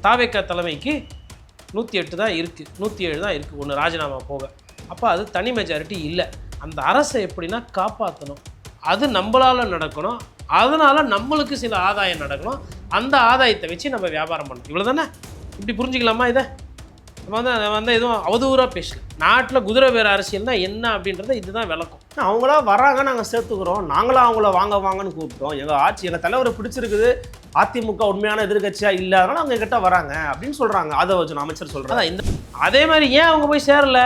தாவேக்கா தலைமைக்கு 108 தான் இருக்குது, 107 தான் இருக்குது, ஒன்று ராஜினாமா போக. அப்போ அது தனி மெஜாரிட்டி இல்லை. அந்த அரசை எப்படின்னா காப்பாற்றணும், அது நம்மளால் நடக்கணும், அதனால் நம்மளுக்கு சில ஆதாயம் நடக்கணும், அந்த ஆதாயத்தை வச்சு நம்ம வியாபாரம் பண்ணணும். இவ்வளோ தானே? இப்படி புரிஞ்சுக்கலாமா இதை? நம்ம வந்து எதுவும் அவதூறாக பேசல. நாட்டில் குதிரை வேறு அரசியல் தான் என்ன அப்படின்றத இதுதான் விளக்கம். அவங்களா வராங்க, நாங்கள் சேர்த்துக்கிறோம், நாங்களாம் அவங்கள வாங்கன்னு கூப்பிட்டோம், எங்கள் ஆட்சி எங்கள் தலைவரை பிடிச்சிருக்குது, அதிமுக உண்மையான எதிர்கட்சியாக இல்லை, அதனால் அவங்க கிட்ட வராங்க அப்படின்னு சொல்கிறாங்க. அதை வச்சு அமைச்சர் சொல்கிறாங்க. இந்த அதே மாதிரி ஏன் அவங்க போய் சேரல?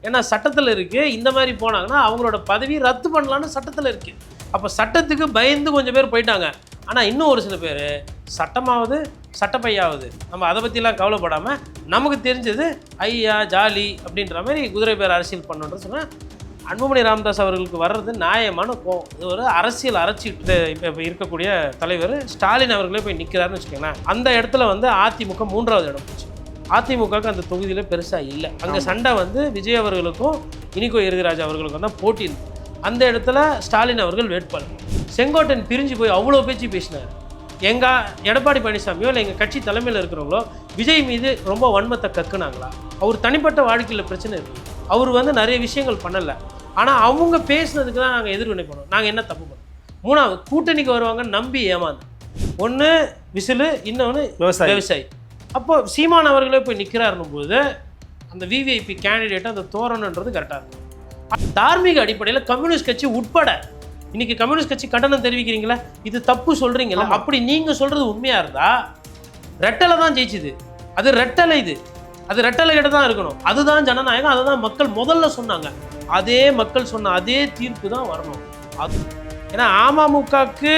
ஏன்னா சட்டத்தில் இருக்குது, இந்த மாதிரி போனாங்கன்னா அவங்களோட பதவி ரத்து பண்ணலான்னு சட்டத்தில் இருக்குது. அப்போ சட்டத்துக்கு பயந்து கொஞ்சம் பேர் போயிட்டாங்க. ஆனால் இன்னும் ஒரு சில பேர் சட்டமாவது சட்டப்பையாவது நம்ம அதை பற்றிலாம் கவலைப்படாமல் நமக்கு தெரிஞ்சது ஐயா ஜாலி அப்படின்ற மாதிரி குதிரை பேர் அரசியல் பண்ணுன்ற சொன்னால் அன்புமணி ராமதாஸ் அவர்களுக்கு வர்றது நியாயமான கோவம். இது ஒரு அரசியல் அரைச்சிட்டு இப்போ இருக்கக்கூடிய தலைவர் ஸ்டாலின் அவர்களே போய் நிற்கிறாருன்னு வச்சுக்கோங்களேன். அந்த இடத்துல வந்து அதிமுக 3வது இடம் போச்சு. அதிமுகவுக்கு அந்த தொகுதியில் பெருசாக இல்லை. அங்கே சண்டை வந்து விஜய் அவர்களுக்கும் இனிகோ இறுதிராஜ் அவர்களுக்கும் தான் போட்டி இருக்கு. அந்த இடத்துல ஸ்டாலின் அவர்கள் வேட்பாளர். செங்கோட்டையன் பிரிஞ்சு போய் அவ்வளோ பேச்சு பேசினார். எங்கள் எடப்பாடி பழனிசாமியோ இல்லை எங்கள் கட்சி தலைமையில் இருக்கிறவங்களோ விஜய் மீது ரொம்ப வன்மத்தை கக்குனாங்களா? அவர் தனிப்பட்ட வாழ்க்கையில் பிரச்சனை இருக்குது, அவர் வந்து நிறைய விஷயங்கள் பண்ணலை. ஆனால் அவங்க பேசுனதுக்கு தான் நாங்கள் எதிர்வினை பண்ணோம். நாங்கள் என்ன தப்பு பண்ணோம்? 3வது கூட்டணிக்கு வருவாங்க நம்பி ஏமாந்து. ஒன்று விசிலு, இன்னொன்று விவசாயி. அப்போது சீமான் அவர்களே போய் நிற்கிறாருன்னும் போது அந்த விவிஐபி கேண்டிடேட் அந்த தோரணுன்றது கரெக்டாக இருக்கும். தார்மீக அடிப்படையில் கம்யூனிஸ்ட் கட்சி உட்பட இன்னைக்கு கம்யூனிஸ்ட் கட்சி கண்டனம் தெரிவிக்கிறீங்களா, இது தப்பு சொல்கிறீங்களா? அப்படி நீங்கள் சொல்கிறது உண்மையாக இருந்தால் ரெட்டலை தான் ஜெயிச்சுது. அது ரெட்டலை, அது ரெட்டலை கிட்ட தான் இருக்கணும். அதுதான் ஜனநாயகம், அதுதான் மக்கள் முதல்ல சொன்னாங்க. அதே மக்கள் சொன்ன அதே தீர்ப்பு தான் வரணும். அது ஏன்னா அமமுகவுக்கு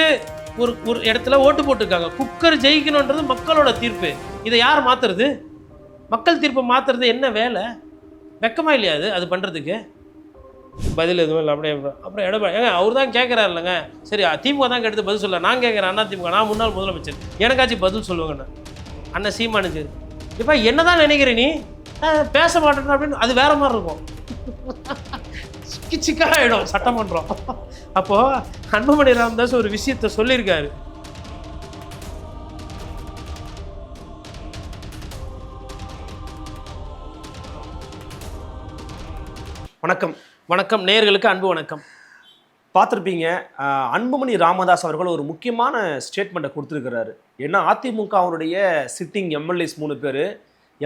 ஒரு இடத்துல ஓட்டு போட்டிருக்காங்க. குக்கர் ஜெயிக்கணுன்றது மக்களோட தீர்ப்பு. இதை யார் மாற்றுறது? மக்கள் தீர்ப்பை மாற்றுறது என்ன வேலை? வெக்கமா இல்லையா அது பண்ணுறதுக்கு? பதில் எதுவும் இல்லை. அப்படியே அப்புறம் எடப்பாடி அவர் தான் கேட்குறாரு இல்லைங்க. சரி திமுக தான் கேட்டு பதில் சொல்ல, நான் கேட்குறேன் அண்ணா திமுக, நான் முன்னாள் முதலமைச்சர், எனக்காச்சும் பதில் சொல்லுவாங்கண்ணா. அண்ணன் சீமானுக்கு இப்போ என்ன தான் நினைக்கிற நீ பேச மாட்டேன் அப்படின்னு அது வேற மாதிரி இருக்கும். சிக்காக ஆகிடும் சட்டமன்றம். அப்போது அன்புமணி ராமதாஸ் ஒரு விஷயத்த சொல்லியிருக்காரு. வணக்கம் நேயர்களுக்கு அன்பு வணக்கம். பார்த்துருப்பீங்க, அன்புமணி ராமதாஸ் அவர்கள் ஒரு முக்கியமான ஸ்டேட்மெண்ட்டை கொடுத்துருக்கிறாரு. ஏன்னா அதிமுக அவருடைய சிட்டிங் எம்எல்ஏஸ் 3 பேர்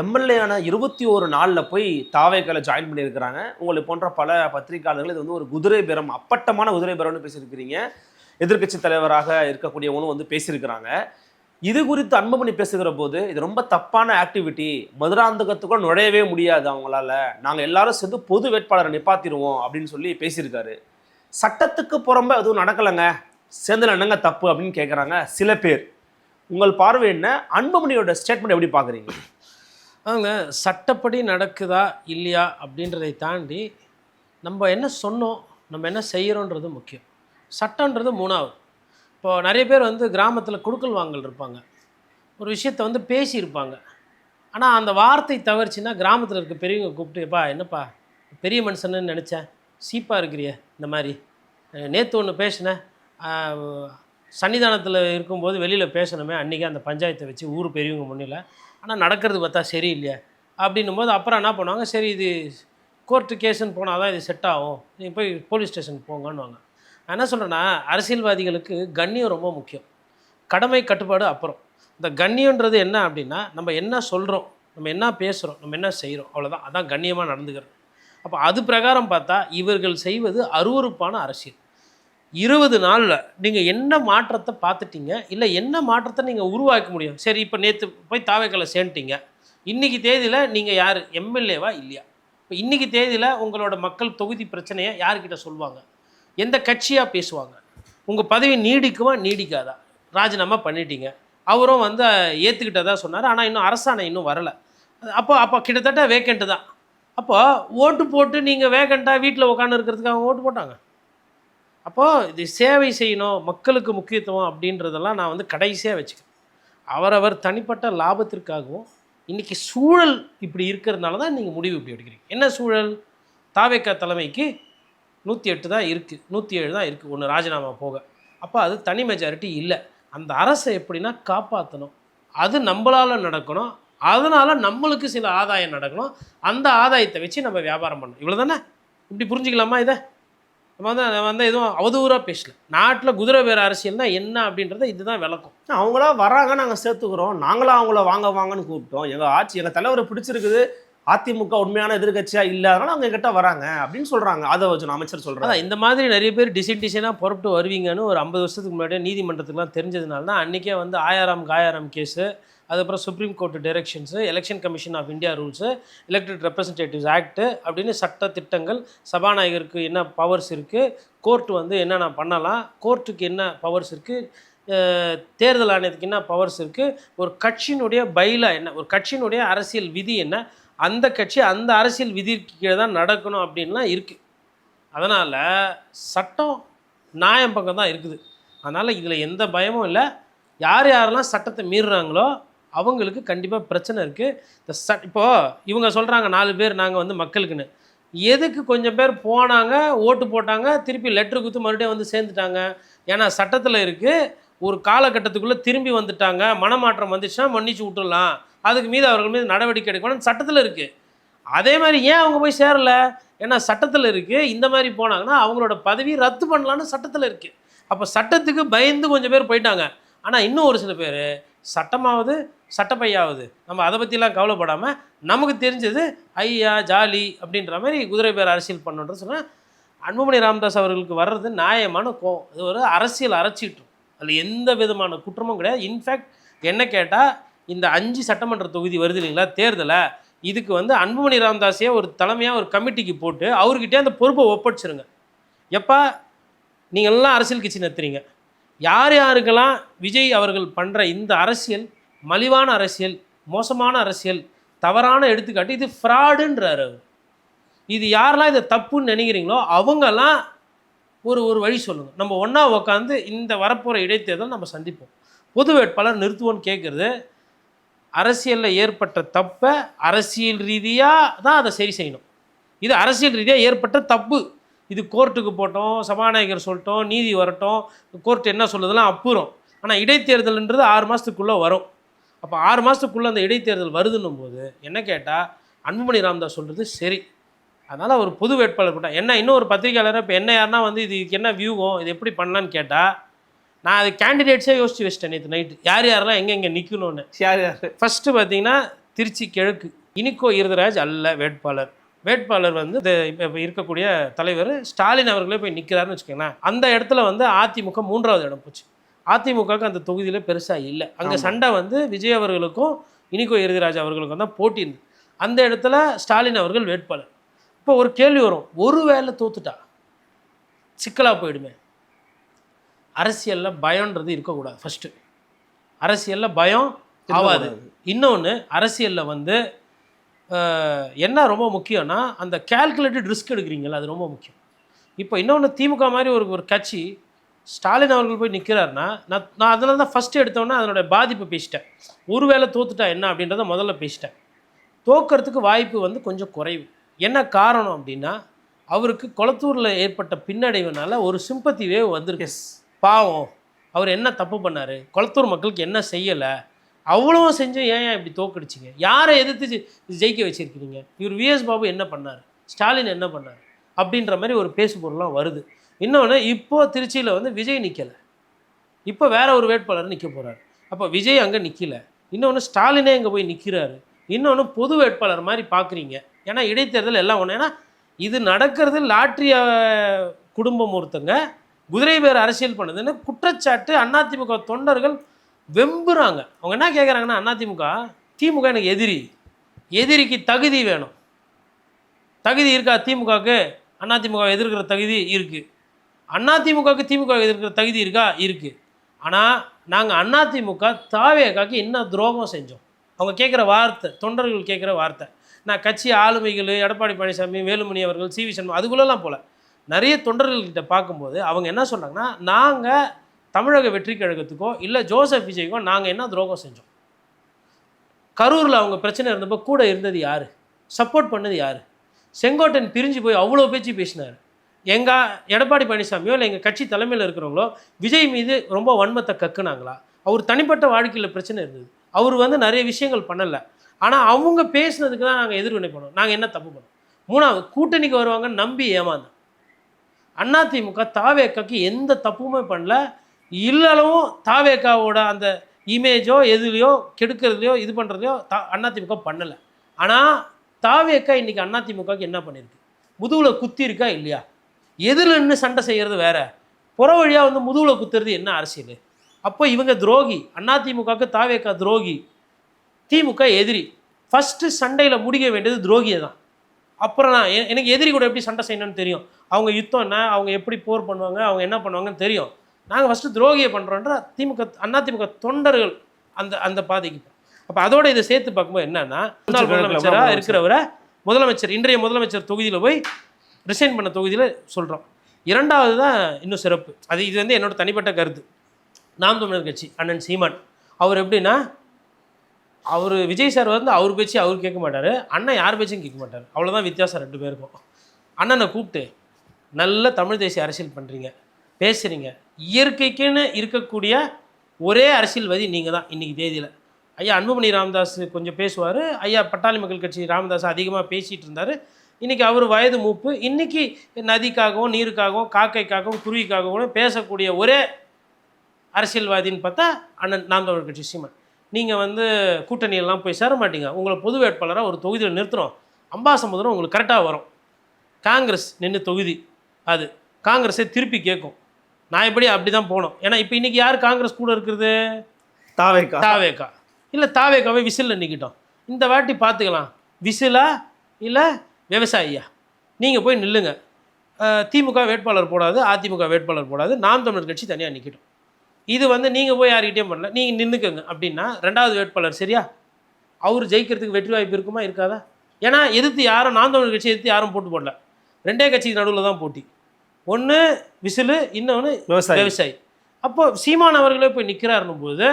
எம்எல்ஏயான 21 நாளில் போய் தாவேக்கால ஜாயின் பண்ணியிருக்கிறாங்க. உங்களை போன்ற பல பத்திரிகையாளர்கள் இது வந்து ஒரு குதிரை பேரம், அப்பட்டமான குதிரை பேரம்னு பேசியிருக்கிறீங்க. எதிர்க்கட்சி தலைவராக இருக்கக்கூடியவங்களும் வந்து பேசியிருக்கிறாங்க. இது குறித்து அன்புமணி பேசுகிற போது இது ரொம்ப தப்பான ஆக்டிவிட்டி, மதுராந்தகத்துக்குள்ள நுழையவே முடியாது அவங்களால, நாங்கள் எல்லாரும் சேர்ந்து பொது வேட்பாளரை நிப்பாத்திடுவோம் அப்படின்னு சொல்லி பேசியிருக்காரு. சட்டத்துக்கு புறம்ப எதுவும் நடக்கலைங்க, சேர்ந்துல என்னங்க தப்பு அப்படின்னு கேட்குறாங்க சில பேர். உங்கள் பார்வை என்ன? அன்புமணியோட ஸ்டேட்மெண்ட் எப்படி பார்க்குறீங்க? அவங்க சட்டப்படி நடக்குதா இல்லையா அப்படின்றதை தாண்டி நம்ம என்ன சொன்னோம், நம்ம என்ன செய்கிறோன்றது முக்கியம். சட்டன்றது 3வது. இப்போது நிறைய பேர் வந்து கிராமத்தில் குடுக்கல் வாங்கல் இருப்பாங்க, ஒரு விஷயத்தை வந்து பேசியிருப்பாங்க. ஆனால் அந்த வார்த்தை தவறுச்சுன்னா கிராமத்தில் இருக்க பெரியவங்க கூப்பிட்டு, எப்பா என்னப்பா பெரிய மனுஷன்னு நினச்சேன், சீப்பாக இருக்கிறிய, இந்த மாதிரி நேற்று ஒன்று பேசினேன், சன்னிதானத்தில் இருக்கும்போது வெளியில் பேசணுமே அன்றைக்கி அந்த பஞ்சாயத்தை வச்சு ஊர் பெரியவங்க முன்னில், ஆனால் நடக்கிறது பார்த்தா சரியில்லையா அப்படின்னும் போது அப்புறம் என்ன பண்ணுவாங்க, சரி இது கோர்ட்டு கேஸுன்னு போனால் தான் இது செட் ஆகும், நீங்கள் போய் போலீஸ் ஸ்டேஷன் போங்கன்னுவாங்க. நான் என்ன சொல்கிறேன்னா, அரசியல்வாதிகளுக்கு கண்ணியம் ரொம்ப முக்கியம், கடமை கட்டுப்பாடு அப்புறம். இந்த கண்ணியன்றது என்ன அப்படின்னா, நம்ம என்ன சொல்கிறோம், நம்ம என்ன பேசுகிறோம், நம்ம என்ன செய்கிறோம், அவ்வளோதான். அதான் கண்ணியமாக நடந்துக்கிறது. அப்போ அது பிரகாரம் பார்த்தா இவர்கள் செய்வது அருவருப்பான அரசியல். 20 நாளில் நீங்கள் என்ன மாற்றத்தை பார்த்துட்டீங்க, இல்லை என்ன மாற்றத்தை நீங்கள் உருவாக்க முடியும்? சரி, இப்போ நேற்று போய் தாவேக்கால சேர்ந்துட்டீங்க, இன்றைக்கி தேதியில் நீங்கள் யார் எம்எல்ஏவா இல்லையா? இப்போ இன்றைக்கி தேதியில் உங்களோட மக்கள் தொகுதி பிரச்சனையை யார்கிட்ட சொல்லுவாங்க, எந்த கட்சியாக பேசுவாங்க, உங்கள் பதவி நீடிக்குமா நீடிக்காதா? ராஜினாமா பண்ணிட்டீங்க, அவரும் வந்து ஏற்றுக்கிட்டதா சொன்னார், ஆனால் இன்னும் அரசாணை இன்னும் வரலை. அப்போ கிட்டத்தட்ட வேக்கண்ட்டு தான். அப்போ ஓட்டு போட்டு நீங்கள் வேக்கண்ட்டாக வீட்டில் உட்காந்து இருக்கிறதுக்கு அவங்க ஓட்டு போட்டாங்க. அப்போது இது சேவை செய்யணும், மக்களுக்கு முக்கியத்துவம் அப்படின்றதெல்லாம் நான் வந்து கடைசியாக வச்சுக்கிறேன். அவரவர் தனிப்பட்ட லாபத்திற்காகவும் இன்றைக்கி சூழல் இப்படி இருக்கிறதுனால தான் நீங்கள் முடிவு இப்படி எடுக்கிறீங்க. என்ன சூழல்? தாவேக்கா தலைமைக்கு 108 தான் இருக்குது, 107 தான் இருக்குது, ஒன்று ராஜினாமா போக. அப்போ அது தனி மெஜாரிட்டி இல்லை. அந்த அரசை எப்படின்னா காப்பாற்றணும், அது நம்மளால் நடக்கணும், அதனால் நம்மளுக்கு சில ஆதாயம் நடக்கணும், அந்த ஆதாயத்தை வச்சு நம்ம வியாபாரம் பண்ணணும். இவ்வளோ தானே? இப்படி புரிஞ்சுக்கலாமா இதை? நம்ம வந்து எதுவும் அவதூறாக பேசல. நாட்டில் குதிரை பேர அரசியல்னா என்ன அப்படின்றத இதுதான் விளக்கம். அவங்களா வராங்க, நாங்கள் சேர்த்துக்கிறோம், நாங்களாம் அவங்கள வாங்க வாங்கன்னு கூப்பிட்டோம், எங்கள் ஆட்சி எங்கள் தலைவரை பிடிச்சிருக்குது, அதிமுக உண்மையான எதிர்கட்சியாக இல்லை, அதனால அவங்க கிட்ட வராங்க அப்படின்னு சொல்கிறாங்க. அதை வச்சு அமைச்சர் சொல்கிறாங்க. இந்த மாதிரி நிறைய பேர் டிசைனாக புறப்பட்டு வருவீங்கன்னு ஒரு 50 வருஷத்துக்கு முன்னாடியே நீதிமன்றத்துக்குலாம் தெரிஞ்சதுனால தான் அன்றைக்கே வந்து ஆயாராம் கேஸு, அதுக்கப்புறம் supreme court directions, election commission of India rules, elected representatives act அப்படின்னு சட்ட திட்டங்கள், சபாநாயகருக்கு என்ன பவர்ஸ் இருக்குது, கோர்ட்டு வந்து என்னென்ன பண்ணலாம், கோர்ட்டுக்கு என்ன பவர்ஸ் இருக்குது, தேர்தல் ஆணையத்துக்கு என்ன பவர்ஸ் இருக்குது, ஒரு கட்சியினுடைய பைலா என்ன, ஒரு கட்சியினுடைய அரசியல் விதி என்ன, அந்த கட்சி அந்த அரசியல் விதிக்கு கீழே தான் நடக்கணும் அப்படின்லாம் இருக்குது. அதனால் சட்டம் நியாயம் பக்கம் தான் இருக்குது. அதனால் இதில் எந்த பயமும் இல்லை. யார் யாரெல்லாம் சட்டத்தை மீறுறாங்களோ அவங்களுக்கு கண்டிப்பாக பிரச்சனை இருக்குது. இப்போது இவங்க சொல்கிறாங்க 4 பேர் நாங்கள் வந்து மக்களுக்குன்னு. எதுக்கு கொஞ்சம் பேர் போனாங்க, ஓட்டு போட்டாங்க, திருப்பி லெட்ரு கொடுத்து மறுபடியும் வந்து சேர்ந்துட்டாங்க? ஏன்னா சட்டத்தில் இருக்குது, ஒரு காலகட்டத்துக்குள்ளே திரும்பி வந்துட்டாங்க, மனமாற்றம் வந்துச்சுன்னா மன்னிச்சு விட்டுடலாம், அதுக்கு மீது அவர்கள் மீது நடவடிக்கை எடுக்கணும்னு சட்டத்தில் இருக்குது. அதே மாதிரி ஏன் அவங்க போய் சேரலை? ஏன்னா சட்டத்தில் இருக்குது, இந்த மாதிரி போனாங்கன்னா அவங்களோட பதவி ரத்து பண்ணலான்னு சட்டத்தில் இருக்குது. அப்போ சட்டத்துக்கு பயந்து கொஞ்சம் பேர் போயிட்டாங்க. ஆனால் இன்னும் ஒரு சில பேர் சட்டமாவது சட்டப்பையாவது நம்ம அதை பற்றிலாம் கவலைப்படாமல் நமக்கு தெரிஞ்சது ஐயா ஜாலி அப்படின்ற மாதிரி குதிரை பேர் அரசியல் பண்ணுன்றது சொன்னால், அன்புமணி ராமதாஸ் அவர்களுக்கு வர்றது நியாயமான கோவம். அது ஒரு அரசியல் அரைச்சிட்டும், அதில் எந்த விதமான குற்றமும் கிடையாது. இன்ஃபேக்ட் என்ன கேட்டால், இந்த 5 சட்டமன்ற தொகுதி வருது இல்லைங்களா தேர்தலை, இதுக்கு வந்து அன்புமணி ராமதாஸையே ஒரு தலைமையாக ஒரு கமிட்டிக்கு போட்டு அவர்கிட்டே அந்த பொறுப்பை ஒப்படைச்சிருங்க. எப்போ நீங்கள் எல்லாம் அரசியல் கட்சி நடத்துறீங்க, யார் யாருக்கெல்லாம் விஜய் அவர்கள் பண்ணுற இந்த அரசியல் மலிவான அரசியல், மோசமான அரசியல், தவறான எடுத்துக்காட்டு, இது ஃப்ராடுன்றார் அவர். இது யாரெல்லாம் இதை தப்புன்னு நினைக்கிறீங்களோ அவங்கெல்லாம் ஒரு வழி சொல்லுங்கள். நம்ம ஒன்றா உட்காந்து இந்த வரப்போகிற இடைத்தேர்தல் நம்ம சந்திப்போம். பொது வேட்பாளர் நிறுத்துவோன்னு கேட்குறது, அரசியலில் ஏற்பட்ட தப்பை அரசியல் ரீதியாக தான் அதை சரி செய்யணும். இது அரசியல் ரீதியாக ஏற்பட்ட தப்பு, இது கோர்ட்டுக்கு போட்டோம், சபாநாயகர் சொல்லிட்டோம், நீதி வரட்டும், கோர்ட் என்ன சொல்லுறதுலாம் அப்புறம். ஆனால் இடைத்தேர்தல்ன்றது 6 மாதத்துக்குள்ளே வரும். அப்போ 6 மாதத்துக்குள்ளே அந்த இடைத்தேர்தல் வருதுன்னும் போது என்ன கேட்டால் அன்புமணி ராமதாஸ் சொல்கிறது சரி. அதனால் ஒரு பொது வேட்பாளர் போட்டால் என்ன, இன்னும் ஒரு பத்திரிகையாளராக இப்போ என்ன யாருன்னா வந்து இதுக்கு என்ன வியூகம், இது எப்படி பண்ணலான்னு கேட்டால், நான் அது கேண்டிடேட்ஸே யோசிச்சு வச்சிட்டேன் நேற்று நைட்டு, யார் யாரெல்லாம் எங்கே நிற்கணும்னு. யார் ஃபஸ்ட்டு பார்த்தீங்கன்னா திருச்சி கிழக்கு இனிகோ இருதராஜ் அல்ல வேட்பாளர் வந்து இப்போ இருக்கக்கூடிய தலைவர் ஸ்டாலின் அவர்களே போய் நிற்கிறாருன்னு வச்சுக்கோங்களேன். அந்த இடத்துல வந்து அதிமுக 3வது இடம் போச்சு. அதிமுகவுக்கு அந்த தொகுதியில் பெருசாக இல்லை. அங்கே சண்டை வந்து விஜய் அவர்களுக்கும் இனிகோ இருதராஜ் அவர்களுக்கும் தான் போட்டி இருந்து, அந்த இடத்துல ஸ்டாலின் அவர்கள் வேட்பாளர். இப்போ ஒரு கேள்வி வரும், ஒருவேளை தோத்துட்டா சிக்கலாக போயிடுமே. அரசியலில் பயம்ன்றது இருக்கக்கூடாது. ஃபஸ்ட்டு அரசியலில் பயம் ஆகாது. இன்னொன்று, அரசியலில் வந்து என்ன ரொம்ப முக்கியம்னா அந்த கேல்குலேட்டட் ரிஸ்க் எடுக்கிறீங்களா, அது ரொம்ப முக்கியம். இப்போ இன்னொன்று, திமுக மாதிரி ஒரு கட்சி ஸ்டாலின் அவர்கள் போய் நிற்கிறாருன்னா, நான் அதனால தான் ஃபஸ்ட்டு எடுத்தோன்னே அதனுடைய பாதிப்பை பேசிட்டேன். ஒருவேளை தோத்துட்டா என்ன அப்படின்றத முதல்ல பேசிட்டேன். தோக்கிறதுக்கு வாய்ப்பு வந்து கொஞ்சம் குறைவு. என்ன காரணம் அப்படின்னா, அவருக்கு கொளத்தூரில் ஏற்பட்ட பின்னடைவுனால ஒரு சிம்பத்தி வேவ் வந்திருக்கு. பாவம், அவர் என்ன தப்பு பண்ணார், கொளத்தூர் மக்களுக்கு என்ன செய்யலை, அவ்வளவும் செஞ்சு ஏன் இப்படி தோக்கடிச்சிங்க, யாரை எதிர்த்து ஜெயிக்க வச்சுருக்கிறீங்க, இவர் விஎஸ் பாபு என்ன பண்ணார், ஸ்டாலின் என்ன பண்ணார் அப்படின்ற மாதிரி ஒரு பேசு பொருளாக வருது. இன்னொன்று, இப்போது திருச்சியில் வந்து விஜய் நிற்கலை, இப்போ வேற ஒரு வேட்பாளர் நிற்க போகிறார். அப்போ விஜய் அங்கே நிற்கலை, இன்னொன்று ஸ்டாலினே இங்கே போய் நிற்கிறாரு, இன்னொன்று பொது வேட்பாளர் மாதிரி பார்க்குறீங்க. ஏன்னா இடைத்தேர்தல் எல்லாம் ஒன்று. ஏன்னா இது நடக்கிறது லாட்ரி குடும்பம் ஒருத்தங்க குதிரை பேர் அரசியல் பண்ணுதுன்னு குற்றச்சாட்டு அதிமுக தொண்டர்கள் வெம்புறாங்க. அவங்க என்ன கேட்குறாங்கன்னா, திமுக எனக்கு எதிரிக்கு தகுதி வேணும். தகுதி இருக்கா திமுகவுக்கு? அதிமுக எதிர்க்கிற தகுதி இருக்குது. அதிமுகவுக்கு திமுக எதிர்க்கிற தகுதி இருக்கா? இருக்குது. ஆனால் நாங்கள் அதிமுக தாவேக்காக்கு என்ன துரோகம் செஞ்சோம்? அவங்க கேட்குற வார்த்தை, தொண்டர்கள் கேட்குற வார்த்தை. நான் கட்சி ஆளுமைகள் எடப்பாடி பழனிசாமி, வேலுமணி அவர்கள், சி வி சண்முகம் அதுக்குள்ளெல்லாம் போல நிறைய தொண்டர்கள்கிட்ட பார்க்கும்போது அவங்க என்ன சொன்னாங்கன்னா, நாங்கள் தமிழக வெற்றி கழகத்துக்கோ இல்லை ஜோசப் விஜய்க்கோ நாங்கள் என்ன துரோகம் செஞ்சோம்? கரூரில் அவங்க பிரச்சனை இருந்தப்போ கூட இருந்தது யார்? சப்போர்ட் பண்ணது யார்? செங்கோட்டையன் பிரிஞ்சு போய் அவ்வளோ பேச்சு பேசினார். எங்கள் எடப்பாடி பழனிசாமியோ இல்லை எங்கள் கட்சி தலைமையில் இருக்கிறவங்களோ விஜய் மீது ரொம்ப வன்மத்தை கக்குனாங்களா? அவர் தனிப்பட்ட வாழ்க்கையில் பிரச்சனை இருந்தது, அவர் வந்து நிறைய விஷயங்கள் பண்ணலை. ஆனால் அவங்க பேசுனதுக்கு தான் நாங்கள் எதிர்வினை பண்ணோம். நாங்கள் என்ன தப்பு பண்ணோம்? மூணாவது, கூட்டணிக்கு வருவாங்கன்னு நம்பி ஏமாந்தோம். அதிமுக தாவேக்காக்கு எந்த தப்புமே பண்ணல. இல்லளவும் தாவேக்காவோட அந்த இமேஜோ எதுலையோ கெடுக்கிறதுலையோ இது பண்ணுறதையோ அதிமுக பண்ணலை. ஆனால் தாவேக்கா இன்றைக்கி அதிமுகவுக்கு என்ன பண்ணியிருக்கு? முதுகில் குத்தி இருக்கா இல்லையா? எதில் நின்று சண்டை செய்கிறது வேற, புற வழியாக வந்து முதுகில் குத்துறது என்ன அரசியல்? அப்போ இவங்க துரோகி, அதிமுகவுக்கு தாவேக்கா துரோகி, திமுக எதிரி. ஃபஸ்ட்டு சண்டையில் முடிக்க வேண்டியது துரோகியை தான். அப்புறம் நான் எனக்கு எதிரி கூட எப்படி சண்டை செய்யணும்னு தெரியும். அவங்க யுத்தம் என்ன, அவங்க எப்படி போர் பண்ணுவாங்க, அவங்க என்ன பண்ணுவாங்கன்னு தெரியும். நாங்கள் ஃபஸ்ட்டு துரோகியை பண்ணுறோன்ற அதிமுக தொண்டர்கள் அந்த அந்த பாதைக்கு. அப்போ அதோட இதை சேர்த்து பார்க்கும்போது என்னன்னா, முன்னாள் முதலமைச்சராக இருக்கிறவரை முதலமைச்சர் இன்றைய முதலமைச்சர் தொகுதியில் போய் ரிசைன் பண்ண தொகுதியில் சொல்கிறோம். இரண்டாவது தான் இன்னும் சிறப்பு. இது வந்து என்னோட தனிப்பட்ட கருத்து. நாம் தமிழர் கட்சி அண்ணன் சீமான் அவர் எப்படின்னா, அவர் விஜய் சார் வந்து அவர் பேச்சு அவர் கேட்க மாட்டார், அண்ணன் யார் பேச்சும் கேட்க மாட்டார். அவ்வளோதான் வித்தியாசம் ரெண்டு பேருக்கும். அண்ணனை கூப்பிட்டு நல்ல தமிழ் தேசிய அரசியல் பண்ணுறீங்க, பேசுகிறீங்க, இயற்கைக்குன்னு இருக்கக்கூடிய ஒரே அரசியல்வாதி நீங்கள் தான் இன்றைக்கி தேதியில். ஐயா அன்புமணி ராமதாஸ் கொஞ்சம் பேசுவார், ஐயா பட்டாளி மக்கள் கட்சி ராமதாஸ் அதிகமாக பேசிகிட்டு இருந்தார். இன்றைக்கி அவர் வயது மூப்பு, இன்றைக்கி நதிக்காகவும் நீருக்காகவும் காக்கைக்காகவும் குருவிக்காகவும் பேசக்கூடிய ஒரே அரசியல்வாதின்னு பார்த்தா அண்ணன் நாம் தமிழர் கட்சி சீமான். நீங்கள் வந்து கூட்டணியெல்லாம் போய் சேர மாட்டீங்க, உங்களை பொது வேட்பாளராக ஒரு தொகுதியில் நிறுத்துகிறோம், அம்பாசமுத்திரம் உங்களுக்கு கரெக்டாக வரும். காங்கிரஸ் நின்று தொகுதி, அது காங்கிரஸை திருப்பி கேட்கும். நான் எப்படி அப்படி தான் போனோம். ஏன்னா இப்போ இன்றைக்கி யார் காங்கிரஸ் கூட இருக்கிறது? தாவேக்கா இல்லை, தாவேக்காவே விசிலில் நிற்கிட்டோம். இந்த வாட்டி பார்த்துக்கலாம், விசிலா இல்லை விவசாயியா, நீங்கள் போய் நில்லுங்க. திமுக வேட்பாளர் போடாது, அதிமுக வேட்பாளர் போடாது, நாம் தமிழர் கட்சி தனியாக நிற்கட்டும். இது வந்து நீங்கள் போய் யார்கிட்டையும் பண்ணல, நீங்கள் நின்றுக்கங்க அப்படின்னா ரெண்டாவது வேட்பாளர் சரியா? அவர் ஜெயிக்கிறதுக்கு வெற்றி வாய்ப்பு இருக்குமா இருக்காதா? ஏன்னா எதிர்த்து யாரும் நாம் தமிழர் கட்சி எதிர்த்து யாரும் போட்டு போடல, ரெண்டே கட்சிக்கு நடுவில் தான் போட்டி. ஒன்று விசிலு, இன்னொன்று விவசாயி. அப்போது சீமான் அவர்களே போய் நிற்கிறாருன்னும் போது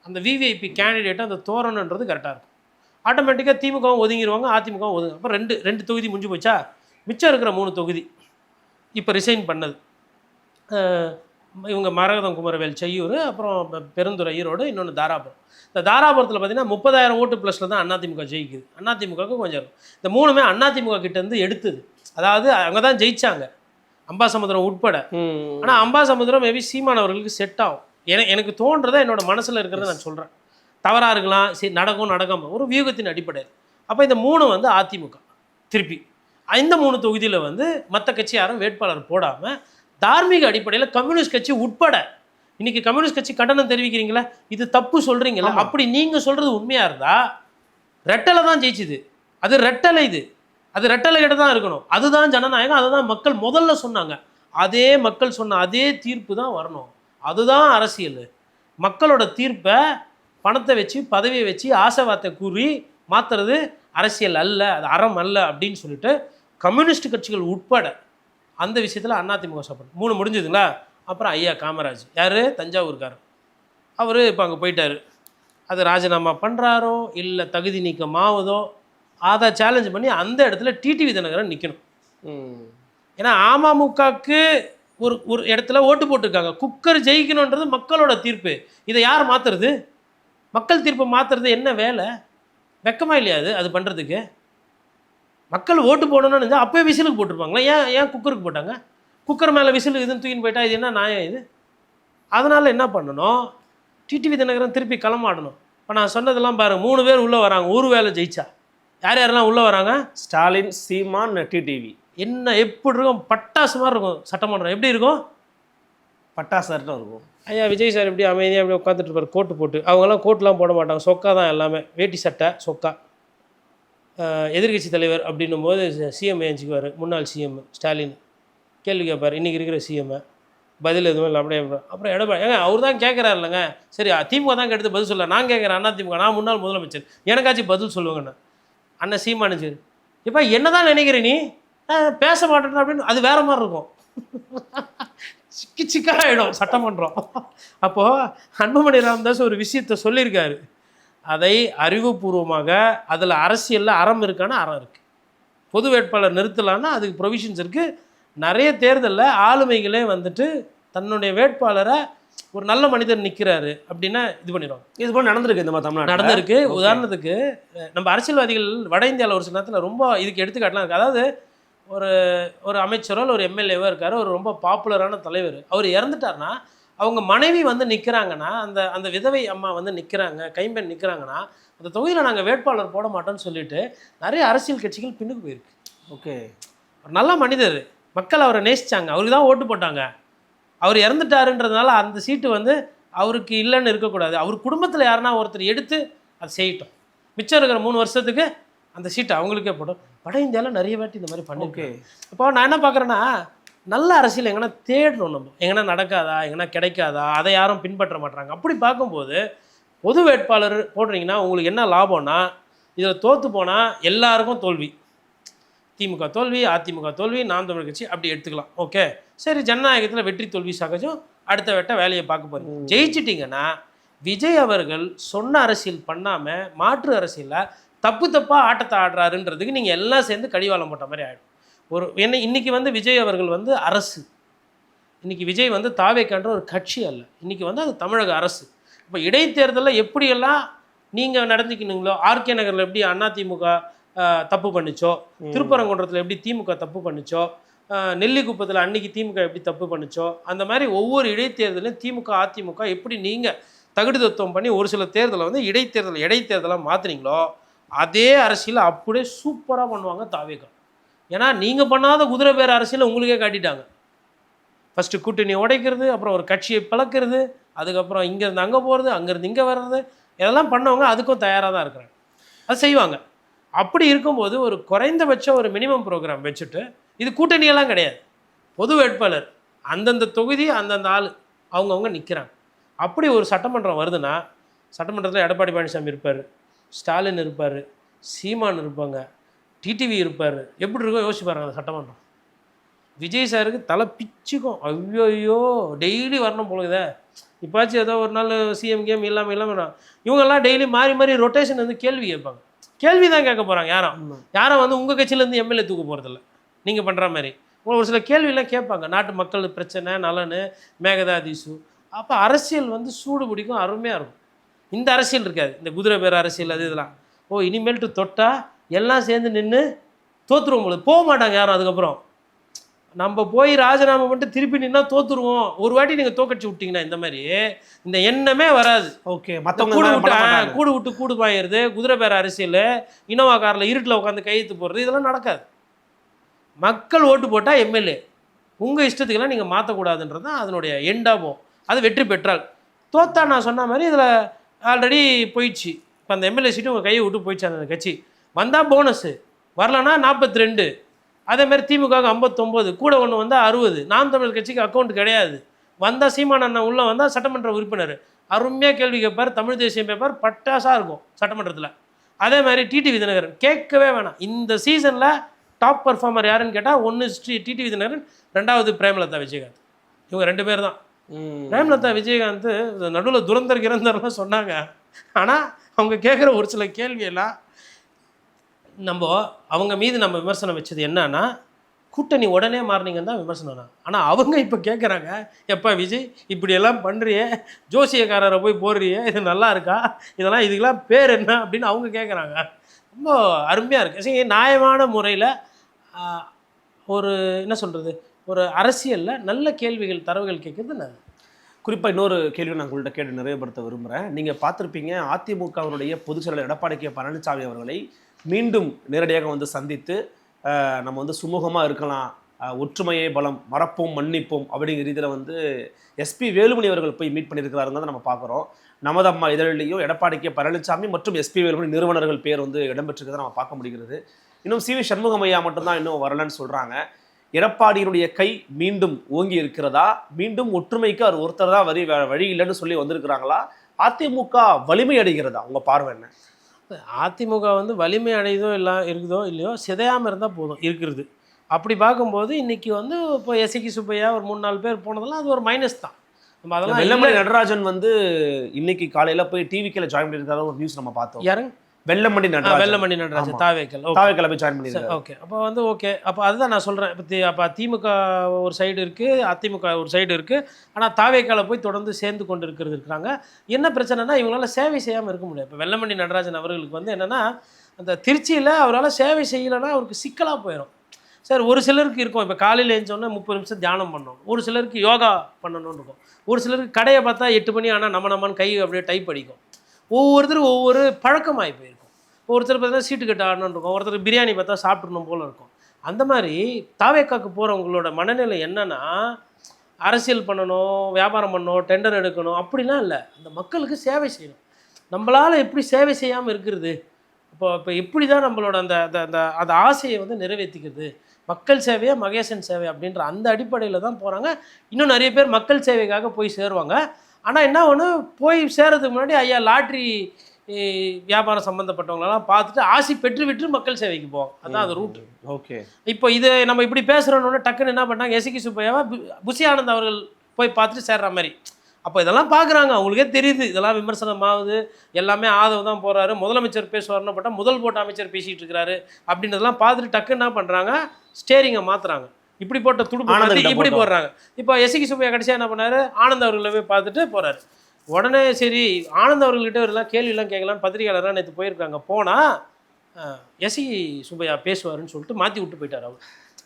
அந்த விவிஐபி கேண்டிடேட்டை அந்த தோரணுன்றது கரெக்டாக இருக்கும். ஆட்டோமேட்டிக்காக திமுகவும் ஒதுங்கிடுவாங்க, அதிமுகவும் ஒதுங்க. அப்போ ரெண்டு தொகுதி முடிஞ்சு போச்சா? மிச்சம் இருக்கிற 3 தொகுதி இப்போ ரிசைன் பண்ணது இவங்க மரகதம் குமரவேல் செய்யூர், அப்புறம் பெருந்துறை ஈரோடு, இன்னொன்று தாராபுரம். இந்த தாராபுரத்தில் பார்த்தீங்கன்னா 30,000 ஓட்டு ப்ளஸில் தான் அதிமுக ஜெயிக்குது. அதிமுகவுக்கு கொஞ்சம் இருக்கும். இந்த 3மே அதிமுக கிட்டேருந்து எடுத்தது. அதாவது அவங்க தான் ஜெயித்தாங்க, அம்பாசமுத்திரம் உட்பட. ஆனால் அம்பாசமுத்திரம் மேபி சீமான் அவர்களுக்கு செட் ஆகும். எனக்கு தோன்றதை என்னோட மனசில் இருக்கிறத நான் சொல்கிறேன். தவறாக இருக்கலாம், சரி நடக்காமல் ஒரு வியூகத்தின் அடிப்படையில். அப்போ இந்த 3 வந்து அதிமுக திருப்பி இந்த 3 தொகுதியில் வந்து மற்ற கட்சி யாரும் வேட்பாளர் போடாமல் தார்மீக அடிப்படையில் கம்யூனிஸ்ட் கட்சி உட்பட, இன்றைக்கி கம்யூனிஸ்ட் கட்சி கண்டனம் தெரிவிக்கிறீங்களா, இது தப்பு சொல்கிறீங்களா? அப்படி நீங்கள் சொல்கிறது உண்மையாக இருந்தால் ரெட்டலை தான் ஜெயிச்சுது. அது ரெட்டலை, அது ரெட்டலை கிட்ட தான் இருக்கணும். அதுதான் ஜனநாயகம், அதுதான் மக்கள் முதல்ல சொன்னாங்க. அதே மக்கள் சொன்ன அதே தீர்ப்பு தான் வரணும். அதுதான் அரசியல். மக்களோட தீர்ப்பை பணத்தை வச்சு, பதவியை வச்சு, ஆசைவார்த்தை கூறி மாற்றுறது அரசியல் அல்ல, அது அறம் அல்ல அப்படின்னு சொல்லிட்டு கம்யூனிஸ்ட் கட்சிகள் உட்பட அந்த விஷயத்தில் அதிமுக சப்போர்ட். 3 முடிஞ்சதுங்களா? அப்புறம் ஐயா காமராஜ், யார்? தஞ்சாவூர்காரர். அவர் இப்போ அங்கே போயிட்டார். அது ராஜினாமா பண்ணுறாரோ இல்லை தகுதி நீக்கம் ஆகுதோ அதை சேலஞ்ச் பண்ணி அந்த இடத்துல டிடிவி தினகரன் நிற்கணும். ஏன்னா அமமுகவுக்கு ஒரு இடத்துல ஓட்டு போட்டிருக்காங்க. குக்கர் ஜெயிக்கணுன்றது மக்களோட தீர்ப்பு. இதை யார் மாற்றுறது? மக்கள் தீர்ப்பை மாற்றுறது என்ன வேலை? வெக்கமா இல்லையா அது பண்ணுறதுக்கு? மக்கள் ஓட்டு போடணும்னு இருந்தால் அப்போயே விசிலுக்கு போட்டிருப்பாங்களா? ஏன் குக்கருக்கு போட்டாங்க? குக்கர் மேலே விசில் இதுன்னு தூக்கின்னு போயிட்டா இது என்ன நியாயம் இது? அதனால் என்ன பண்ணணும், டிடிவி தினகரன் திருப்பி களமாடணும். இப்போ நான் சொன்னதெல்லாம் பாருங்கள், 3 பேர் உள்ளே வராங்க ஒரு வேலை ஜெயிச்சா. யாரெல்லாம் உள்ளே வராங்க? ஸ்டாலின், சீமான், டிடிவி. என்ன எப்படி இருக்கும்? பட்டாசு மாதிரி இருக்கும் சட்டமன்றம். எப்படி இருக்கும்? பட்டாசார்ட்டும் இருக்கும். ஐயா விஜய் சார் எப்படி அமைதியாக எப்படி உட்காந்துட்டு இருப்பார் கோட்டு போட்டு. அவங்கெல்லாம் கோட்டுலாம் போட மாட்டாங்க, சொக்கா தான் எல்லாமே, வேட்டி சட்டை சொக்கா. எதிர்கட்சி தலைவர் அப்படின்னும் போது சிஎம் ஏஞ்சிக்குவார். முன்னாள் சிஎம் ஸ்டாலின் கேள்வி கேட்பார், இன்றைக்கி இருக்கிற சிஎம்மை பதில் எதுவும் இல்லை அப்படியே. அப்புறம் எடப்பாடி, ஏங்க அவர் தான் கேட்குறாரு இல்லைங்க, சரி திமுக தான் கேட்டு பதில் சொல்ல, நான் கேட்குறேன் அதிமுக, நான் முன்னாள் முதலமைச்சர், எனக்காச்சும் பதில் சொல்லுவாங்கண்ணா. அண்ணன் சீமானுச்சு, இப்போ என்ன தான் நினைக்கிற நீ, பேச மாட்டேன் அப்படின்னு. அது வேறு மாதிரி இருக்கும், சிக்காயிடும் சட்டமன்றம். அப்போது அன்புமணி ராமதாஸ் ஒரு விஷயத்தை சொல்லியிருக்காரு, அதை அறிவுபூர்வமாக அதில் அரசியலில் அறம் இருக்கான அறம் இருக்குது. பொது வேட்பாளர் நிறுத்தலான்னா அதுக்கு ப்ரொவிஷன்ஸ் இருக்குது. நிறைய தேர்தலில் ஆளுமைகளே வந்துட்டு தன்னுடைய வேட்பாளரை ஒரு நல்ல மனிதர் நிற்கிறாரு அப்படின்னா இது பண்ணிடுவாங்க. இது போல நடந்திருக்கு இந்த மாதிரி தமிழ்நாடு நடந்திருக்கு. உதாரணத்துக்கு நம்ம அரசியல்வாதிகள் வட இந்தியாவில் ஒரு சில நேரத்தில் ரொம்ப இதுக்கு எடுத்துக்காட்டலாம் இருக்குது. அதாவது ஒரு ஒரு அமைச்சரோ ஒரு எம்எல்ஏவோ இருக்கார், ஒரு ரொம்ப பாப்புலரான தலைவர், அவர் இறந்துட்டார்னா அவங்க மனைவி வந்து நிற்கிறாங்கன்னா, அந்த அந்த விதவை அம்மா வந்து நிற்கிறாங்க, கைம்பெண் நிற்கிறாங்கன்னா, அந்த தொகுதியில் நாங்கள் வேட்பாளர் போட மாட்டோம்னு சொல்லிட்டு நிறைய அரசியல் கட்சிகள் பின்னுக்கு போயிருக்கு. ஓகே, ஒரு நல்ல மனிதர், மக்கள் அவரை நேசித்தாங்க, அவருக்கு தான் ஓட்டு போட்டாங்க. அவர் இறந்துட்டாருன்றதுனால அந்த சீட்டு வந்து அவருக்கு இல்லைன்னு இருக்கக்கூடாது. அவர் குடும்பத்தில் யாருன்னா ஒருத்தர் எடுத்து அதை செய்யட்டும், மிச்சம் இருக்கிற 3 வருஷத்துக்கு அந்த சீட்டை அவங்களுக்கே போட்டோம். வட இந்தியாவில் நிறைய வாட்டி இந்த மாதிரி பண்ணிருக்கேன். இப்போ நான் என்ன பார்க்குறேன்னா, நல்ல அரசியல் எங்கன்னா தேடணும், நம்ம எங்கன்னா நடக்காதா, எங்கன்னா கிடைக்காதா, அதை யாரும் பின்பற்ற மாட்டாங்க. அப்படி பார்க்கும்போது பொது வேட்பாளர் போடுறீங்கன்னா உங்களுக்கு என்ன லாபம்னா, இதில் தோற்று போனால் எல்லாருக்கும் தோல்வி. திமுக தோல்வி, அதிமுக தோல்வி, நாம் தமிழர் கட்சி அப்படி எடுத்துக்கலாம். ஓகே, சரி, ஜனநாயகத்தில் வெற்றி தோல்வி சகஜம், அடுத்த வெட்ட வேலையை பார்க்க போகிறீங்க. ஜெயிச்சிட்டிங்கன்னா விஜய் அவர்கள் சொன்ன அரசியல் பண்ணாமல் மாற்று அரசியலில் தப்பாக ஆட்டத்தை ஆடுறாருன்றதுக்கு நீங்கள் எல்லாம் சேர்ந்து கடிவாளம் போட்ட மாதிரி ஆகிடும். இன்னைக்கு வந்து விஜய் அவர்கள் வந்து அரசு, இன்னைக்கு விஜய் வந்து தாவேக்கான்ற ஒரு கட்சி அல்ல, இன்னைக்கு வந்து அது தமிழக அரசு. இப்போ இடைத்தேர்தலில் எப்படியெல்லாம் நீங்கள் நடந்துக்கணுங்களோ, ஆர்கே நகரில் எப்படி அதிமுக தப்பு பண்ணிச்சோ, திருப்பரங்குன்றத்தில் எப்படி திமுக தப்பு பண்ணிச்சோ, நெல்லிக்குப்பத்தில் அன்னைக்கு திமுக எப்படி தப்பு பண்ணிச்சோ, அந்த மாதிரி ஒவ்வொரு இடைத்தேர்தலையும் திமுக அதிமுக எப்படி நீங்கள் தகுதி தத்துவம் பண்ணி ஒரு சில தேர்தலை வந்து இடைத்தேர்தலாக மாற்றுனீங்களோ, அதே அரசியல் அப்படியே சூப்பராக பண்ணுவாங்க தாவேகா. ஏன்னா நீங்கள் பண்ணாத குதிரை பேர் அரசியலை உங்களுக்கே காட்டிட்டாங்க. ஃபஸ்ட்டு கூட்டணி உடைக்கிறது, அப்புறம் ஒரு கட்சியை பழக்கிறது, அதுக்கப்புறம் இங்கேருந்து அங்கே போகிறது, அங்கேருந்து இங்கே வர்றது, இதெல்லாம் பண்ணவங்க அதுக்கும் தயாராக தான் இருக்கிறாங்க, அது செய்வாங்க. அப்படி இருக்கும்போது ஒரு குறைந்தபட்சம் ஒரு மினிமம் ப்ரோக்ராம் வச்சுட்டு, இது கூட்டணியெல்லாம் கிடையாது, பொது வேட்பாளர் அந்தந்த தொகுதி அந்தந்த ஆள் அவங்கவுங்க நிற்கிறாங்க. அப்படி ஒரு சட்டமன்றம் வருதுன்னா, சட்டமன்றத்தில் எடப்பாடி பழனிசாமி இருப்பார், ஸ்டாலின் இருப்பார், சீமான் இருப்பாங்க, டிடிவி இருப்பார். எப்படி இருக்கோ யோசிச்சு பாருங்க அந்த சட்டமன்றம். விஜய் சாருக்கு தலை பிச்சுக்கும், ஐயோ டெய்லி வரணும் போலுதே, இப்போச்சும் ஏதோ ஒரு நாள் சிஎம் கேம் இல்லாமல் இவங்கெல்லாம் டெய்லி மாறி மாறி ரொட்டேஷன் வந்து கேள்வி கேட்பாங்க. கேள்வி தான் கேட்க போகிறாங்க. யாரும் வந்து உங்கள் கட்சியிலேருந்து எம்எல்ஏ தூக்க போகிறதில்ல, நீங்கள் பண்ணுற மாதிரி ஒரு சில கேள்வியெல்லாம் கேட்பாங்க. நாட்டு மக்கள் பிரச்சனை, நலனு, மேகதாது இஷ்யூ. அப்போ அரசியல் வந்து சூடு பிடிக்கும், அருமையாக இருக்கும். இந்த அரசியல் இருக்காது, இந்த குதிரை பேர் அரசியல் அது இதெல்லாம். இனிமேல்ட்டு தொட்டால் எல்லாம் சேர்ந்து நின்று தோற்றுருவோம் பொழுது போக மாட்டாங்க யாரும். அதுக்கப்புறம் நம்ம போய் ராஜினாமா பண்ணிட்டு திருப்பி நின்னா தோற்றுருவோம். ஒரு வாட்டி நீங்கள் தோக்கடிச்சு விட்டிங்கன்னா இந்த மாதிரி இந்த எண்ணமே வராது. ஓகே, கூடு விட்டு கூடு பாயிறது, குதிரை பேர அரசியல், இனோவா காரில் இருட்டில் உட்காந்து கையெழுத்து போடுறது, இதெல்லாம் நடக்காது. மக்கள் ஓட்டு போட்டால் எம்எல்ஏ உங்கள் இஷ்டத்துக்கெல்லாம் நீங்கள் மாற்றக்கூடாதுன்றது தான் அதனுடைய எண்டாகும். அது வெற்றி பெற்றால். தோத்தா நான் சொன்ன மாதிரி இதில் ஆல்ரெடி போயிடுச்சு. இப்போ அந்த எம்எல்ஏ சீட்டு உங்கள் கையை விட்டு போயிடுச்சு அந்த கட்சி. வந்தால் போனஸு, வரலன்னா 42, அதேமாதிரி திமுக 59, கூட ஒன்று வந்தால் 60. நாம் தமிழ் கட்சிக்கு அக்கௌண்ட் கிடையாது. வந்தால் சீமான் அண்ணன் உள்ளே வந்தால் சட்டமன்ற உறுப்பினர் அருமையாக கேள்வி கேட்பார், தமிழ் தேசியம் பேப்பார், பட்டாசாக இருக்கும் சட்டமன்றத்தில். அதே மாதிரி டிடிவி தினகரன் கேட்கவே வேணாம். இந்த சீசனில் டாப் பர்ஃபார்மர் யாருன்னு கேட்டால், ஒன்று டிடிவி தினகரன், 2வது பிரேமலதா விஜயகாந்த். இவங்க 2 பேர் தான். பிரேமலதா விஜயகாந்த் நடுவில் துரந்தர் கிரந்தர்லாம் சொன்னாங்க. ஆனால் அவங்க கேட்குற ஒரு சில கேள்வியெல்லாம் அவங்க மீது நம்ம விமர்சனம் வச்சது என்னன்னா, கூட்டணி உடனே மாறினீங்கன்னு தான் விமர்சனம். ஆனால் அவங்க இப்போ கேட்குறாங்க, எப்போ விஜய் இப்படியெல்லாம் பண்ணுறியே, ஜோசியக்காரரை போய் போடுறியே, இது நல்லா இருக்கா, இதுக்கெல்லாம் பேர் என்ன அப்படின்னு அவங்க கேட்குறாங்க. ரொம்ப அருமையாக இருக்குது. சரி, நியாயமான முறையில் ஒரு என்ன சொல்கிறது, ஒரு அரசியலில் நல்ல கேள்விகள் தரவுகள் கேட்குறது நல்லது. குறிப்பாக இன்னொரு கேள்வி நான் உங்கள்கிட்ட கேட்டு நிறைவுபடுத்த விரும்புகிறேன். நீங்கள் பார்த்துருப்பீங்க, அதிமுகவினுடைய பொதுச் செயலாளர் எடப்பாடி கே பழனிசாமி அவர்களை மீண்டும் நேரடியாக வந்து சந்தித்து நம்ம வந்து சுமூகமாக இருக்கலாம், ஒற்றுமையே பலம், மறப்போம் மன்னிப்போம் அப்படிங்கிற ரீதியில் வந்து எஸ்பி வேலுமணி அவர்கள் போய் மீட் பண்ணியிருக்கிறாருங்கிறத நம்ம பார்க்குறோம். நமது அம்மா இதழிலையும் எடப்பாடி கே பழனிசாமி மற்றும் எஸ்பி வேலுமணி நிறுவனர்கள் பேர் வந்து இடம்பெற்றிருக்கிறத நம்ம பார்க்க முடிகிறது. இன்னும் சிவி சண்முகம் ஐயா மட்டும்தான் இன்னும் வரலன்னு சொல்கிறாங்க. எடப்பாடியினுடைய கை மீண்டும் ஓங்கி இருக்கிறதா, மீண்டும் ஒற்றுமைக்கு அவர் ஒருத்தர் தான் வழி இல்லைன்னு சொல்லி வந்திருக்கிறாங்களா, அதிமுக வலிமை அடைகிறதா? உங்கள் பார்வை என்ன? அதிமுக வந்து வலிமை அடையுதோ இருக்குதோ இல்லையோ, சிதையாமல் இருந்தால் போதும் இருக்கிறது. அப்படி பார்க்கும்போது இன்றைக்கி வந்து இப்போ எஸ்கி சுப்பையா ஒரு 3-4 பேர் போனதெல்லாம் அது ஒரு மைனஸ் தான். நம்ம அதெல்லாம் வெள்ளமலை நடராஜன் வந்து இன்னைக்கு காலையில் போய் டிவிக்கில் ஜாயின் பண்ணியிருக்காத ஒரு நியூஸ் நம்ம பார்த்தோம். யாருங்க? வெல்லமண்டி நடராஜன் வெல்லமண்டி நடராஜன் தாவேக்கல். தாவேக்கல போய் ஜாயின் பண்ணிருக்காரு. ஓகே. அப்போ வந்து ஓகே. அப்போ அதுதான் நான் சொல்கிறேன். அப்போ திமுக ஒரு சைடு இருக்குது, அதிமுக ஒரு சைடு இருக்குது. ஆனால் தாவேக்கால போய் தொடர்ந்து சேர்ந்து கொண்டு இருக்கிறாங்க. என்ன பிரச்சனைனா இவங்களால சேவை செய்யாமல் இருக்க முடியாது. இப்போ வெல்லமண்டி நடராஜன் அவர்களுக்கு வந்து என்னென்னா, அந்த திருச்சியில் அவரால் சேவை செய்யலைன்னா அவருக்கு சிக்கலாக போயிடும். சார் ஒரு சிலருக்கு இருக்கும், இப்போ காலையில் எழுந்தோன்னே 30 நிமிஷம் தியானம் பண்ணணும், ஒரு சிலருக்கு யோகா பண்ணணும்னு இருக்கும், ஒரு சிலருக்கு கடையை பார்த்தா 8 மணி ஆனால் நம்மன்னு கை அப்படியே டைப் அடிக்கும். ஒவ்வொருத்தரும் ஒவ்வொரு பழக்கமாகி போயிருக்கும். ஒருத்தர் பார்த்தா சீட்டு கட்டு ஆடணும்னு இருக்கும், ஒருத்தர் பிரியாணி பார்த்தா சாப்பிட்றணும் போல இருக்கும். அந்த மாதிரி தாவேக்காக்கு போகிறவங்களோட மனநிலை என்னென்னா, அரசியல் பண்ணணும், வியாபாரம் பண்ணணும், டெண்டர் எடுக்கணும் அப்படிலாம் இல்லை. அந்த மக்களுக்கு சேவை செய்யணும். நம்மளால் எப்படி சேவை செய்யாமல் இருக்கிறது? இப்போ எப்படி தான் நம்மளோட அந்த அந்த அந்த ஆசையை வந்து நிறைவேற்றிக்கிறது? மக்கள் சேவையா மகேசன் சேவை அப்படின்ற அந்த அடிப்படையில் தான் போகிறாங்க. இன்னும் நிறைய பேர் மக்கள் சேவைக்காக போய் சேருவாங்க. ஆனால் என்ன ஒன்று, போய் சேர்றதுக்கு முன்னாடி ஐயா லாட்ரி வியாபாரம் சம்மந்தப்பட்டவங்களெல்லாம் பார்த்துட்டு ஆசி பெற்று விட்டு மக்கள் சேவைக்கு போவாங்க. அதுதான் அது ரூட்டு. ஓகே. இப்போ இது நம்ம இப்படி பேசுகிறோன்னு டக்குன்னு என்ன பண்ணாங்க, எஸ்கி சுப்பையாவா புசி ஆனந்த் அவர்கள் போய் பார்த்துட்டு சேர்ற மாதிரி. அப்போ இதெல்லாம் பார்க்குறாங்க, அவங்களுக்கே தெரியுது இதெல்லாம் விமர்சனம் ஆகுது, எல்லாமே ஆதரவு தான் போகிறாரு, முதலமைச்சர் பேசுவார்னு போட்டால் முதல் போட்ட அமைச்சர் பேசிகிட்டு இருக்கிறாரு அப்படின்றதெல்லாம் பார்த்துட்டு டக்குன்னு என்ன பண்ணுறாங்க, ஸ்டேரிங்கை மாற்றுறாங்க. இப்படி போட்ட துடுப்பு இப்படி போடுறாங்க. இப்போ எஸ்கி சுப்பையா கடைசியாக என்ன பண்ணார், ஆனந்த் அவர்களை போய் பார்த்துட்டு போகிறாரு. உடனே சரி ஆனந்த் அவர்கள்கிட்ட எல்லாம் கேள்வியெல்லாம் கேட்கலான்னு பத்திரிகையாளராக நேற்று போயிருக்காங்க. போனால் எஸ்கி சுப்பையா பேசுவாருன்னு சொல்லிட்டு மாற்றி விட்டு போயிட்டார். அவர்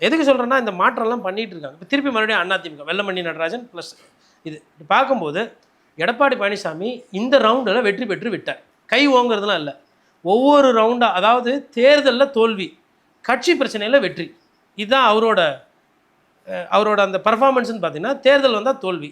எதுக்கு சொல்கிறேன்னா, இந்த மாற்றம்லாம் பண்ணிகிட்டு இருக்காங்க. இப்போ திருப்பி மறுபடியும் அதிமுக வெல்லமண்டி நடராஜன் ப்ளஸ் இது பார்க்கும்போது எடப்பாடி பழனிசாமி இந்த ரவுண்டில் வெற்றி பெற்று விட்டார். கை ஓங்கிறதுலாம் இல்லை, ஒவ்வொரு ரவுண்டாக, அதாவது தேர்தலில் தோல்வி, கட்சி பிரச்சனையில் வெற்றி, இதுதான் அவரோட அந்த பர்ஃபார்மன்ஸ்னு பார்த்தீங்கன்னா. தேர்தல் வந்தால் தோல்வி,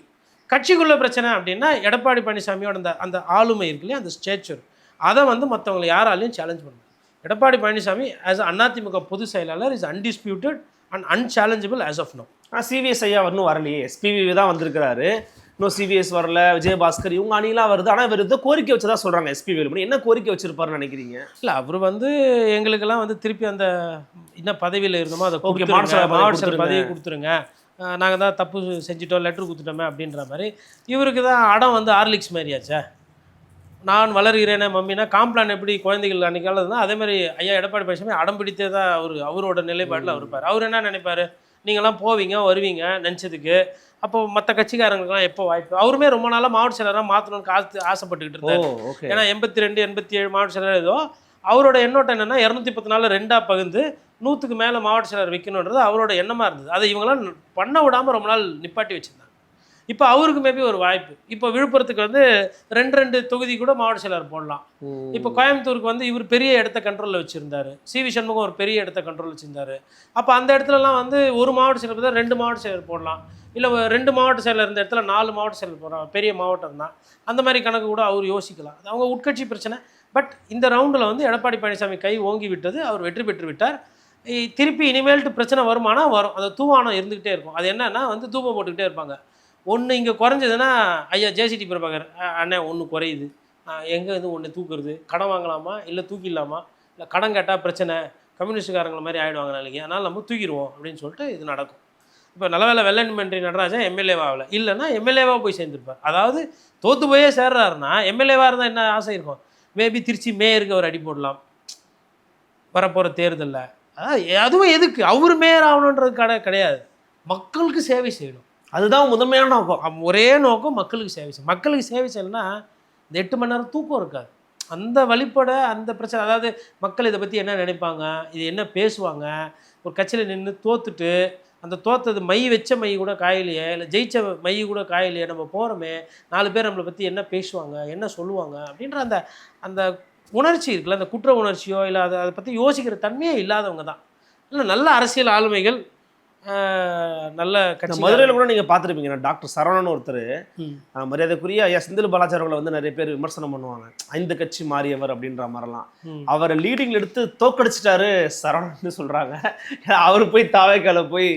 கட்சிக்குள்ள பிரச்சனை அப்படின்னா எடப்பாடி பழனிசாமியோட அந்த ஆளுமை இருக்கு இல்லையா, அந்த ஸ்டேச்சர், அதை வந்து மற்றவங்களை யாராலையும் சேலஞ்ச் பண்ணுது. எடப்பாடி பழனிசாமி ஆஸ் அதிமுக பொதுச் செயலாளர் is undisputed and unchallengeable as of now. CVS ஐயா இன்னும் வரலையே, எஸ்பிவி தான் வந்திருக்கிறாரு, இன்னும் சிவிஎஸ் வரல, விஜயபாஸ்கர் இவங்க அணிலாம் வருது. ஆனால் இவர் கோரிக்கை வச்சதா சொல்கிறாங்க. எஸ்பி வேலுமணி என்ன கோரிக்கை வச்சிருப்பாருன்னு நினைக்கிறீங்க? இல்லை, அவர் வந்து எங்களுக்கெல்லாம் வந்து திருப்பி அந்த என்ன பதவியில் இருந்தோமோ அதை மாவட்ட பதவி கொடுத்துருங்க, நாங்கள் தான் தப்பு செஞ்சிட்டோம், லெட்ரு கொடுத்துட்டோமே அப்படின்ற மாதிரி. இவருக்கு தான் அடம் வந்து ஹார்லிக்ஸ் மாதிரியாச்சா, நான் வளர்கிறேனே மம்மினா காம்ப்ளான் எப்படி குழந்தைகள் அன்றைக்காலதுனா அதே மாதிரி ஐயா எடப்பாடி பழனிசாமி அடம் பிடித்தே தான் அவரோட நிலைப்பாட்டில் அவர் இருப்பார். அவர் என்ன நினைப்பார், நீங்களாம் போவீங்க வருவீங்க நினச்சதுக்கு, அப்போ மற்ற கட்சிக்காரங்களுக்குலாம் எப்போ வாய்ப்பு, அவருமே ரொம்ப நாளாக மாவட்ட செயலராக மாற்றணும்னு ஆசைப்பட்டுக்கிட்டு இருந்தார். ஏன்னா 82 87 மாவட்ட செயலர் ஏதோ. அவரோட எண்ணோட்டம் என்னென்னா 214 2ஆக பகிர்ந்து 100க்கு மேலே மாவட்ட செயலர் வைக்கணுன்றது அவரோட எண்ணமாக இருந்தது. அதை இவங்களாம் பண்ண விடாமல் ரொம்ப நாள் நிப்பாட்டி வச்சுருந்தாங்க. இப்போ அவருக்கு மேபி ஒரு வாய்ப்பு. இப்போ விழுப்புரத்துக்கு வந்து 2 தொகுதி கூட மாவட்ட செயலர் போடலாம். இப்போ கோயம்புத்தூருக்கு வந்து இவர் பெரிய இடத்த கண்ட்ரோலில் வச்சுருந்தார், சிவி சண்முகம் ஒரு பெரிய இடத்த கண்ட்ரோல் வச்சுருந்தார். அப்போ அந்த இடத்துலலாம் வந்து ஒரு மாவட்ட செயலர் தான் 2 மாவட்ட செயலர் போடலாம், இல்லை 2 மாவட்ட செயலர் இருந்த இடத்துல 4 மாவட்ட செயலர் போடுறாங்க, பெரிய மாவட்டம் தான். அந்த மாதிரி கணக்கு கூட அவர் யோசிக்கலாம். அது அவங்க உட்கட்சி பிரச்சனை. பட் இந்த ரவுண்டில் வந்து எடப்பாடி பழனிசாமி கை ஓங்கி விட்டது, அவர் வெற்றி பெற்று விட்டார். திருப்பி இனிமேல்ட்டு பிரச்சனை வருமானா வரும், அந்த தூவானம் இருந்துக்கிட்டே இருக்கும். அது என்னன்னா வந்து தூபம் போட்டுக்கிட்டே இருப்பாங்க. ஒன்று இங்கே குறைஞ்சதுன்னா ஐயா ஜேசிடி பிரபாகர் அண்ணன் ஒன்று குறையுது, எங்கே வந்து ஒன்று தூக்குறது, கடன் வாங்கலாமா இல்லை தூக்கிடலாமா, இல்லை கடன் கேட்டால் பிரச்சனை, கம்யூனிஸ்டுக்காரங்களை மாதிரி ஆகிடுவாங்க நாளைக்கு, அதனால் நம்ம தூக்கிடுவோம் அப்படின்னு சொல்லிட்டு இது நடக்கும். இப்போ நல்லவேளை வெல்லமண்டி நடராஜன் எம்எல்ஏவாகல, இல்லைன்னா எம்எல்ஏவாக போய் சேர்ந்துருப்பார். அதாவது தோற்று போயே சேர்றாருன்னா எம்எல்ஏவாக இருந்தால் என்ன ஆசை இருக்கும், மேபி திருச்சி மேயருக்கு அவர் அடி போடலாம் வரப்போகிற தேர்தலில். அதாவது அதுவும் எதுக்கு அவர் மேயர் ஆகணுன்றது கிடையாது, மக்களுக்கு சேவை செய்யணும், அதுதான் முதன்மையான நோக்கம். ஒரே நோக்கம் மக்களுக்கு சேவை செய்யும். மக்களுக்கு சேவை செய்யணும்னா இந்த 8 மணி நேரம் தூக்கம் இருக்காது. அந்த வழிபட அந்த பிரச்சனை, அதாவது மக்கள் இதை பற்றி என்ன நினைப்பாங்க, இது என்ன பேசுவாங்க, ஒரு கட்சியில் நின்று தோத்துட்டு அந்த தோத்தது மை வச்ச மை கூட காயிலையே, இல்லை ஜெயிச்ச மை கூட காயிலையே, நம்ம போகிறோமே 4 பேர் நம்மளை பற்றி என்ன பேசுவாங்க என்ன சொல்லுவாங்க அப்படின்ற அந்த அந்த உணர்ச்சி இருக்குல்ல, அந்த குற்ற உணர்ச்சியோ இல்லை அதை பற்றி யோசிக்கிற தன்மையே இல்லாதவங்க தான். இல்லை நல்ல அரசியல் ஆளுமைகள், நல்ல கட்சி. மதுரையில் கூட நீங்கள் பார்த்துருப்பீங்க, டாக்டர் சரவணன் ஒருத்தர், மரியாதைக்குரிய ஐயா செந்தில் பாலாஜி அவர்களை வந்து நிறைய பேர் விமர்சனம் பண்ணுவாங்க, 5 கட்சி மாறியவர் அப்படின்ற மாதிரிலாம். அவரை லீடிங்கில் எடுத்து தோக்கடிச்சிட்டாரு சரவணன் சொல்கிறாங்க. அவர் போய் தாவேக்கால போய்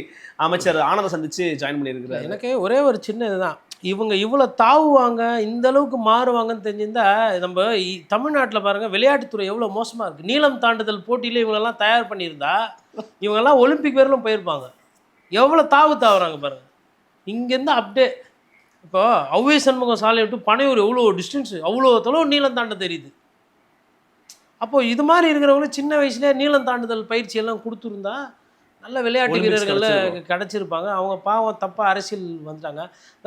அமைச்சர் ஆனந்த சந்திச்சு ஜாயின் பண்ணியிருக்கிறார். எனக்கு ஒரே ஒரு சின்ன இதுதான், இவங்க இவ்வளோ தாவுவாங்க இந்த அளவுக்கு மாறுவாங்கன்னு தெரிஞ்சிருந்தா, நம்ம தமிழ்நாட்டில் பாருங்கள் விளையாட்டுத்துறை எவ்வளோ மோசமாக இருக்குது. நீளம் தாண்டுதல் போட்டியில் இவங்களெல்லாம் தயார் பண்ணியிருந்தா இவங்கெல்லாம் ஒலிம்பிக் பேரிலும் போயிருப்பாங்க. எவ்வளோ தாவுறாங்க பாருங்கள். இங்கேருந்து அப்படியே இப்போ ஔவை சண்முகம் சாலை விட்டு பனையூர் எவ்வளோ டிஸ்டன்ஸு, அவ்வளோ தொலைவு நீளம் தாண்ட தெரியுது. அப்போது இது மாதிரி இருக்கிறவங்களும் சின்ன வயசுலேயே நீளம் தாண்டுதல் பயிற்சி எல்லாம் கொடுத்துருந்தா நல்ல விளையாட்டு ஒலிம்பிக்ஸ் வீரர்களில் கிடச்சிருப்பாங்க. அவங்க பாவம் தப்பாக அரசியல் வந்துட்டாங்க.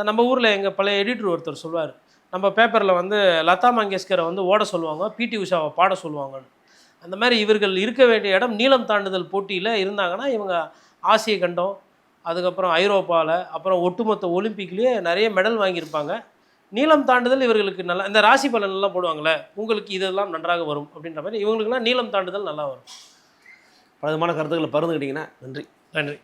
நம்ம ஊரில் எங்கள் பழைய எடிட்டர் ஒருத்தர் சொல்லுவார், நம்ம பேப்பரில் வந்து லதா மங்கேஷ்கரை வந்து ஓட சொல்லுவாங்க, பிடி உஷாவை பாட சொல்லுவாங்கன்னு. அந்த மாதிரி இவர்கள் இருக்க வேண்டிய இடம் நீளம் தாண்டுதல் போட்டியில் இருந்தாங்கன்னா இவங்க ஆசிய கண்டம், அதுக்கப்புறம் ஐரோப்பாவில், அப்புறம் ஒட்டுமொத்த ஒலிம்பிக்லேயே நிறைய மெடல் வாங்கியிருப்பாங்க. நீளம் தாண்டுதல் இவர்களுக்கு நல்லா, இந்த ராசி பலன்லாம் போடுவாங்களே, உங்களுக்கு இதெல்லாம் நன்றாக வரும் அப்படின்ற மாதிரி இவங்களுக்குலாம் நீளம் தாண்டுதல் நல்லா வரும். பலவிதமான கருத்துக்களை பகிர்ந்துக்கிட்டீங்கன்னா நன்றி. நன்றி.